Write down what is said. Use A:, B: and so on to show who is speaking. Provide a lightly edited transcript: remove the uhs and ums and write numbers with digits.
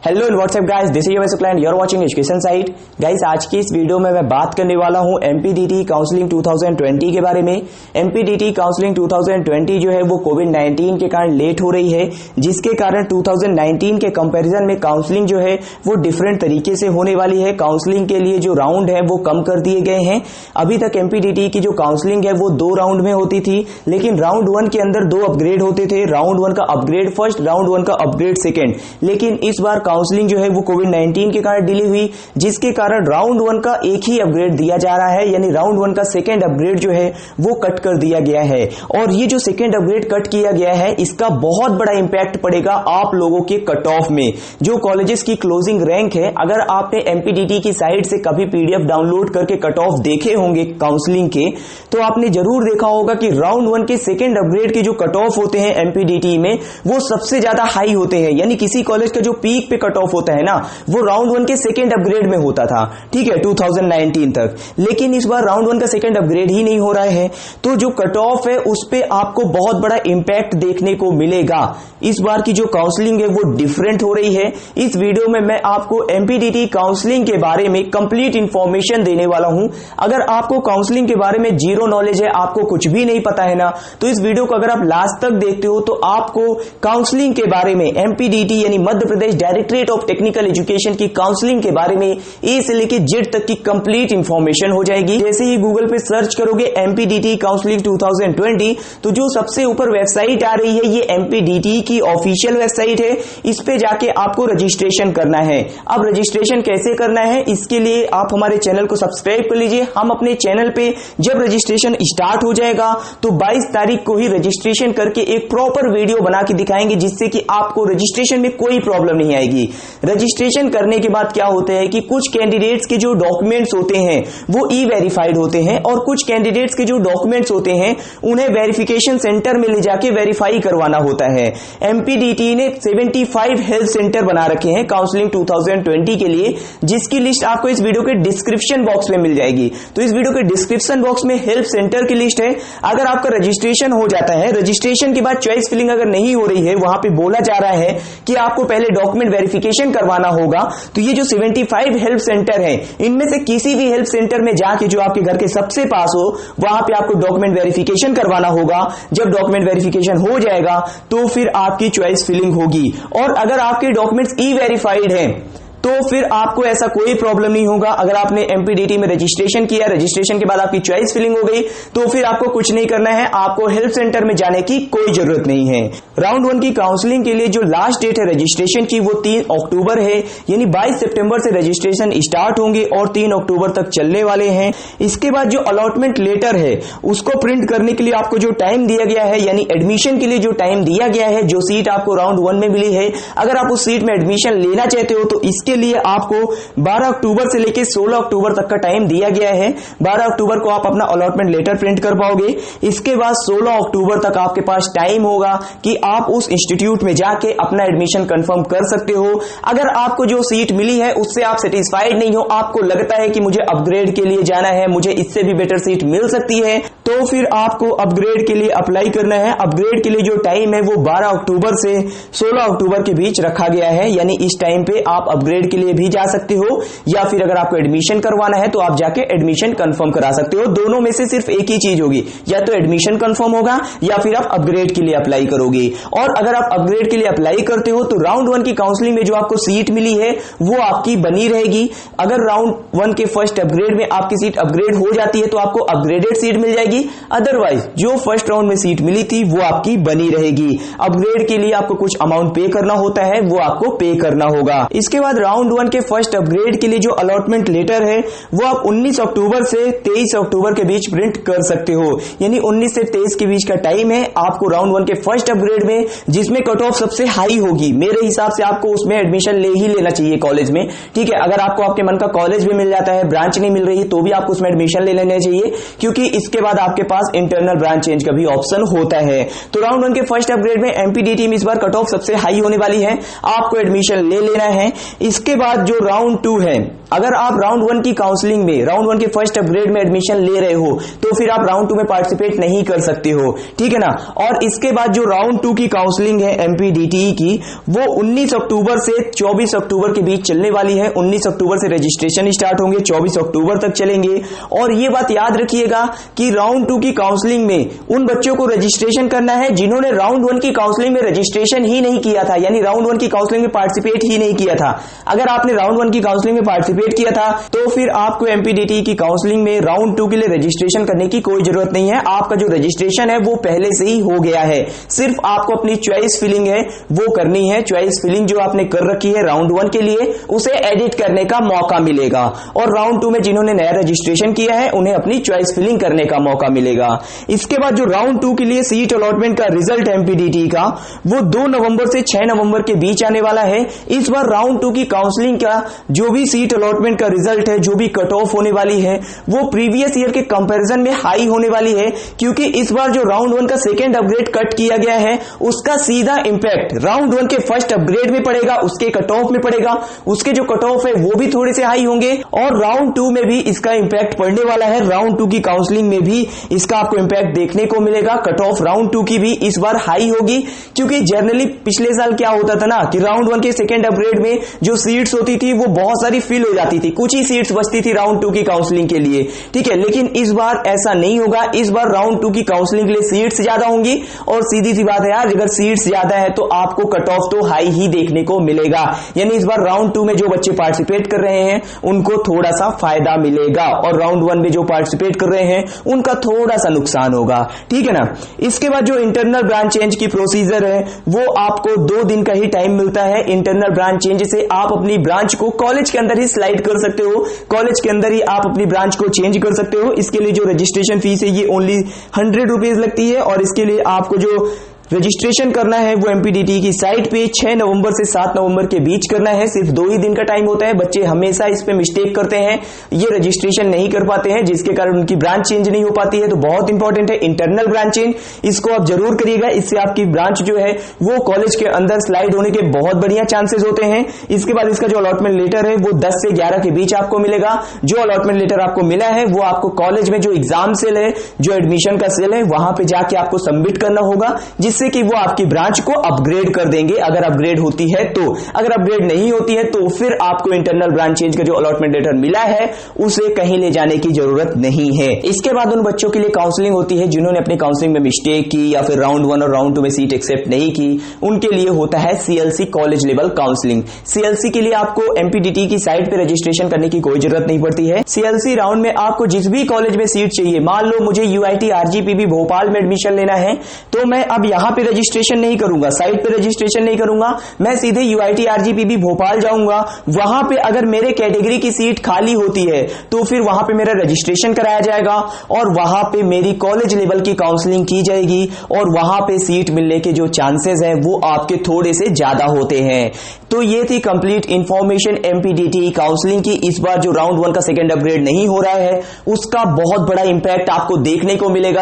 A: Hello and what's up guys, this is your client, you are watching education site. Guys, आज की इस video में मैं बात करने वाला हूं एमपीडीटी काउंसलिंग 2020 के बारे में। एमपीडीटी काउंसलिंग 2020 जो है वो कोविड-19 के कारण लेट हो रही है, जिसके कारण 2019 के कंपैरिजन में काउंसलिंग जो है वो डिफरेंट तरीके से होने वाली है। काउंसलिंग के लिए जो राउंड है वो कम कर दिए गए हैं। अभी तक एमपीडीटी की जो काउंसलिंग है वो 2 राउंड में होती थी, लेकिन राउंड 1 के अंदर 2 अपग्रेड होते थे। राउंड 1 का अपग्रेड फर्स्ट, राउंड 1 का अपग्रेड सेकेंड। लेकिन इस बार काउंसलिंग जो है वो कोविड-19 के कारण डिले हुई, जिसके कारण राउंड 1 का एक ही अपग्रेड दिया जा रहा है, यानी राउंड 1 का सेकेंड अपग्रेड जो है वो कट कर दिया गया है। और ये जो सेकेंड अपग्रेड कट किया गया है, इसका बहुत बड़ा इंपैक्ट पड़ेगा आप लोगों के कट ऑफ में। जो कॉलेजेस की क्लोजिंग रैंक है, अगर आपने एमपीडीटी की साइट से कभी पीडीएफ डाउनलोड करके कट ऑफ देखे होंगे काउंसलिंग के, तो आपने जरूर देखा होगा कि राउंड 1 के सेकेंड अपग्रेड के जो कट ऑफ होते हैं एमपीडीटी में, वो सबसे ज्यादा हाई होते हैं। यानी किसी कॉलेज का जो पीक पे कट ऑफ होता है ना, वो राउंड 1 के सेकेंड अपग्रेड में होता था, ठीक है, 2019 तक। लेकिन इस बार राउंड 1 का सेकेंड अपग्रेड ही नहीं हो रहा है, तो जो कट ऑफ है उस पे आपको बहुत बड़ा इंपैक्ट देखने को मिलेगा। इस बार की जो काउंसलिंग है वो डिफरेंट हो रही है। इस वीडियो में मैं आपको एमपीडीटी काउंसलिंग के बारे में कंप्लीट इंफॉर्मेशन देने वाला हूं। अगर आपको काउंसलिंग के बारे में जीरो नॉलेज है, आपको कुछ भी नहीं पता है ना, तो इस वीडियो को अगर आप लास्ट तक देखते हो तो आपको काउंसलिंग के बारे में, एमपीडीटी यानी Madhya Pradesh directorate of technical education की काउंसलिंग के बारे में ए से लेकर जेड तक की कंप्लीट इंफॉर्मेशन हो जाएगी। जैसे ही गूगल पे सर्च करोगे एमपीडीटी काउंसलिंग 2020, तो जो सबसे ऊपर वेबसाइट आ रही है ये एमपीडीटी की ऑफिशियल वेबसाइट है। इस पे जाके आपको रजिस्ट्रेशन करना है। अब रजिस्ट्रेशन कैसे करना है, इसके लिए आप हमारे चैनल को सब्सक्राइब कर लीजिए। हम अपने चैनल पे जब रजिस्ट्रेशन स्टार्ट हो जाएगा तो 22 तारीख को ही रजिस्ट्रेशन करके एक प्रॉपर वीडियो बना के दिखाएंगे, जिससे कि आपको रजिस्ट्रेशन में कोई प्रॉब्लम नहीं आएगी। रजिस्ट्रेशन करने के बाद क्या होता है कि कुछ कैंडिडेट्स के जो डॉक्यूमेंट्स होते हैं वो ई वेरीफाइड होते हैं, और कुछ कैंडिडेट्स के जो डॉक्यूमेंट्स होते हैं उन्हें वेरिफिकेशन सेंटर में ले जाके वेरीफाई करवाना होता है। एमपीडीटी ने 75 हेल्थ सेंटर बना रखे हैं काउंसलिंग 2020 के लिए, जिसकी लिस्ट आपको इस वीडियो के डिस्क्रिप्शन बॉक्स में मिल जाएगी। तो इस वीडियो के डिस्क्रिप्शन बॉक्स में हेल्थ सेंटर की लिस्ट है। अगर आपका रजिस्ट्रेशन हो जाता है, रजिस्ट्रेशन के बाद चॉइस फिलिंग अगर नहीं हो रही है, वहां पे बोला जा रहा है कि आपको पहले डॉक्यूमेंट वेरिफिकेशन करवाना होगा, तो ये जो 75 हेल्प सेंटर है, इनमें से किसी भी हेल्प सेंटर में जाके जो आपके घर के सबसे पास हो, वहां पे आपको डॉक्यूमेंट वेरिफिकेशन करवाना होगा। जब डॉक्यूमेंट वेरिफिकेशन हो जाएगा तो फिर आपकी चॉइस फिलिंग होगी। और अगर आपके डॉक्यूमेंट्स ई वेरीफाइड हैं तो फिर आपको ऐसा कोई प्रॉब्लम नहीं होगा। अगर आपने एमपीडीटी में रजिस्ट्रेशन किया, रजिस्ट्रेशन के बाद आपकी चॉइस फिलिंग हो गई, तो फिर आपको कुछ नहीं करना है, आपको हेल्प सेंटर में जाने की कोई जरूरत नहीं है। राउंड 1 की काउंसलिंग के लिए जो लास्ट डेट है रजिस्ट्रेशन की वो 3 अक्टूबर है, यानी 22 सितंबर से रजिस्ट्रेशन स्टार्ट होंगे और 3 अक्टूबर तक चलने वाले हैं। इसके बाद जो अलॉटमेंट लेटर है उसको प्रिंट करने के लिए आपको जो टाइम दिया गया है, यानी एडमिशन के लिए जो टाइम दिया गया है, जो सीट आपको राउंड 1 में मिली है, अगर आप उस सीट में एडमिशन लेना चाहते हो तो इसके लिए आपको 12 अक्टूबर से लेकर 16 अक्टूबर तक का टाइम दिया गया है। 12 अक्टूबर को आप अपना अलॉटमेंट लेटर प्रिंट कर पाओगे। इसके बाद 16 अक्टूबर तक आपके पास टाइम होगा कि आप उस इंस्टीट्यूट में जाके अपना एडमिशन कंफर्म कर सकते हो। अगर आपको जो सीट मिली है उससे आप सेटिस्फाइड नहीं हो, आपको लगता है कि मुझे अपग्रेड के लिए जाना है, मुझे इससे भी बेटर सीट मिल सकती है, तो फिर आपको अपग्रेड के लिए अप्लाई करना है। अपग्रेड के लिए जो टाइम है वो 12 अक्टूबर से 16 अक्टूबर के बीच रखा गया है, यानी इस टाइम पे आप अपग्रेड के लिए भी जा सकते हो, या फिर अगर आपको एडमिशन करवाना है तो आप जाके एडमिशन कंफर्म करा सकते हो। दोनों में से सिर्फ एक ही चीज होगी, या तो एडमिशन कंफर्म होगा या फिर आप अपग्रेड के लिए अप्लाई करोगे। और अगर आप अपग्रेड के लिए अप्लाई करते हो तो राउंड 1 की काउंसलिंग में जो आपको सीट मिली है वो आपकी बनी रहेगी। अगर राउंड 1 के फर्स्ट अपग्रेड में आपकी सीट अपग्रेड हो जाती है तो आपको अपग्रेडेड सीट मिल जाएगी, अदरवाइज जो फर्स्ट राउंड में सीट मिली थी वो आपकी बनी रहेगी। अपग्रेड के लिए आपको कुछ अमाउंट पे करना होता है, वो आपको पे करना होगा। इसके बाद राउंड 1 के फर्स्ट अपग्रेड के लिए जो अलॉटमेंट लेटर है वो आप 19 अक्टूबर से 23 अक्टूबर के बीच प्रिंट कर सकते हो, यानी 19 से 23 के बीच का टाइम है आपको राउंड 1 के फर्स्ट अपग्रेड में, जिसमें कट ऑफ सबसे हाई होगी। मेरे हिसाब से आपको उसमें एडमिशन ले ही लेना चाहिए कॉलेज में, ठीक है। अगर आपको आपके मन का कॉलेज भी मिल जाता है, ब्रांच नहीं मिल रही तो भी आपको उसमें एडमिशन ले लेना चाहिए, क्योंकि इसके बाद आपके पास इंटरनल ब्रांच चेंज का भी ऑप्शन होता है। तो राउंड 1 के फर्स्ट अपग्रेड में एमपीडीटी में इस बार कट ऑफ सबसे हाई होने वाली है, आपको एडमिशन ले लेना है। इसके बाद जो राउंड 2 है अगर आप राउंड 1 की काउंसलिंग में, राउंड 1 के फर्स्ट अपग्रेड में एडमिशन ले रहे हो तो फिर आप राउंड 2 में पार्टिसिपेट नहीं कर सकते हो, ठीक है ना। और इसके बाद जो राउंड 2 की काउंसलिंग है एमपीडीटी की, वो 19 अक्टूबर से 24 अक्टूबर के बीच चलने वाली है। 19 अक्टूबर से रजिस्ट्रेशन स्टार्ट होंगे, 24 अक्टूबर तक चलेंगे। और ये बात याद रखिएगा कि राउंड 2 की काउंसलिंग में उन बच्चों को रजिस्ट्रेशन करना है जिन्होंने राउंड 1 की काउंसलिंग में रजिस्ट्रेशन ही नहीं किया था, यानी राउंड 1 की काउंसलिंग में पार्टिसिपेट ही नहीं किया था। अगर आपने राउंड 1 की काउंसलिंग में पार्टिसिपेट किया था तो फिर आपको एमपीडीटी की काउंसलिंग में राउंड 2 के लिए रजिस्ट्रेशन करने की कोई जरूरत नहीं है। आपका जो रजिस्ट्रेशन है वो पहले से ही हो गया है। सिर्फ आपको अपनी चॉइस फिलिंग है वो करनी है। चॉइस फिलिंग जो आपने कर रखी है राउंड 1 के लिए, उसे एडिट करने का मौका मिलेगा। और राउंड 2 में जिन्होंने नया रजिस्ट्रेशन किया है उन्हें अपनी चॉइस फिलिंग करने का मौका मिलेगा। इसके बाद जो राउंड 2 के लिए सीट अलॉटमेंट का रिजल्ट एमपीडीटी का, वो 2 नवंबर से 6 नवंबर के बीच आने वाला है। इस बार राउंड 2 की काउंसलिंग का जो भी सीट अलॉटमेंट का रिजल्ट है, जो भी कट ऑफ होने वाली है, वो प्रीवियस ईयर के कंपैरिजन में हाई होने वाली है, क्योंकि इस बार जो राउंड 1 का सेकेंड अपग्रेड कट किया गया है उसका सीधा इंपैक्ट राउंड 1 के फर्स्ट अपग्रेड में पड़ेगा, उसके कट ऑफ में पड़ेगा। उसके जो कट ऑफ है वो भी थोड़े से हाई होंगे और राउंड 2 में भी इसका इंपैक्ट पड़ने वाला है। राउंड 2 की काउंसलिंग में भी इसका आपको इंपैक्ट देखने को मिलेगा। कट ऑफ राउंड 2 की भी इस बार हाई होगी, क्योंकि जनरली पिछले साल क्या होता था ना कि राउंड 1 के सेकेंड अपग्रेड में जो सीट्स होती थी वो बहुत सारी फिल हो जाती थी, कुछ ही सीट्स बचती थी राउंड 2 की काउंसलिंग के लिए, ठीक है। लेकिन इस बार ऐसा नहीं होगा। इस बार राउंड 2 की काउंसलिंग के लिए सीट्स ज्यादा होंगी और सीधी सी बात है यार, अगर सीट्स ज्यादा है तो आपको कट ऑफ तो हाई ही देखने को मिलेगा। यानी इस बार राउंड 2 में जो बच्चे पार्टिसिपेट कर रहे हैं उनको थोड़ा सा फायदा मिलेगा और राउंड 1 में जो पार्टिसिपेट कर रहे हैं उनका थोड़ा सा नुकसान होगा, ठीक है ना। इसके बाद जो इंटरनल ब्रांच चेंज की प्रोसीजर है वो आपको 2 दिन का ही टाइम मिलता है। इंटरनल ब्रांच चेंज से आप अपनी ब्रांच को कॉलेज के अंदर ही स्लाइड कर सकते हो, कॉलेज के अंदर ही आप अपनी ब्रांच को चेंज कर सकते हो। इसके लिए जो रजिस्ट्रेशन फीस है ये ओनली 100 रुपीज लगती है और इसके लिए आपको जो रजिस्ट्रेशन करना है वो एमपीडीटी की साइट पे 6 नवंबर से 7 नवंबर के बीच करना है। सिर्फ 2 ही दिन का टाइम होता है। बच्चे हमेशा इस पे मिस्टेक करते हैं, ये रजिस्ट्रेशन नहीं कर पाते हैं, जिसके कारण उनकी ब्रांच चेंज नहीं हो पाती है। तो बहुत इंपॉर्टेंट है इंटरनल ब्रांच चेंज, इसको आप जरूर करिएगा। इससे आपकी ब्रांच जो है वो कॉलेज के अंदर स्लाइड होने के बहुत बढ़िया चांसेस होते हैं। इसके बाद इसका जो अलॉटमेंट लेटर है वो 10 से 11 के बीच आपको मिलेगा। जो अलॉटमेंट लेटर आपको मिला है वो आपको कॉलेज में जो एग्जाम सेल है, जो एडमिशन का सेल है, वहां पे जाके आपको सबमिट करना होगा, जिससे कि वो आपकी ब्रांच को अपग्रेड कर देंगे अगर अपग्रेड होती है तो। अगर अपग्रेड नहीं होती है तो फिर आपको इंटरनल ब्रांच चेंज का जो अलॉटमेंट लेटर मिला है उसे कहीं ले जाने की जरूरत नहीं है। इसके बाद उन बच्चों के लिए काउंसलिंग होती है जिन्होंने अपनी काउंसलिंग में मिस्टेक की या फिर राउंड 1 और राउंड 2 में सीट एक्सेप्ट नहीं की, उनके लिए होता है CLC college level counselling. CLC के लिए आपको एमपीडीटी की साइट पे रजिस्ट्रेशन करने की कोई जरूरत नहीं पड़ती है। सीएलसी राउंड में आपको जिस भी कॉलेज में सीट चाहिए, मान लो मुझे यूआईटी आरजीपीवी भोपाल में एडमिशन लेना है तो मैं अब यहां पे रजिस्ट्रेशन नहीं करूंगा, साइट पे रजिस्ट्रेशन नहीं करूंगा, मैं सीधे यूआईटी आरजीपीवी भोपाल जाऊंगा। वहां पे अगर मेरे कैटेगरी की सीट खाली होती है तो फिर वहां पे मेरा रजिस्ट्रेशन कराया जाएगा और वहां पे मेरी कॉलेज लेवल की काउंसलिंग की जाएगी और वहां पे सीट मिलने के जो चांसेस हैं वो आपके थोड़े से ज्यादा होते हैं। तो ये थी कंप्लीट इंफॉर्मेशन एमपीडीटी काउंसलिंग की। इस बार जो राउंड 1 का सेकेंड अपग्रेड नहीं हो रहा है उसका बहुत बड़ा इंपैक्ट आपको देखने को मिलेगा।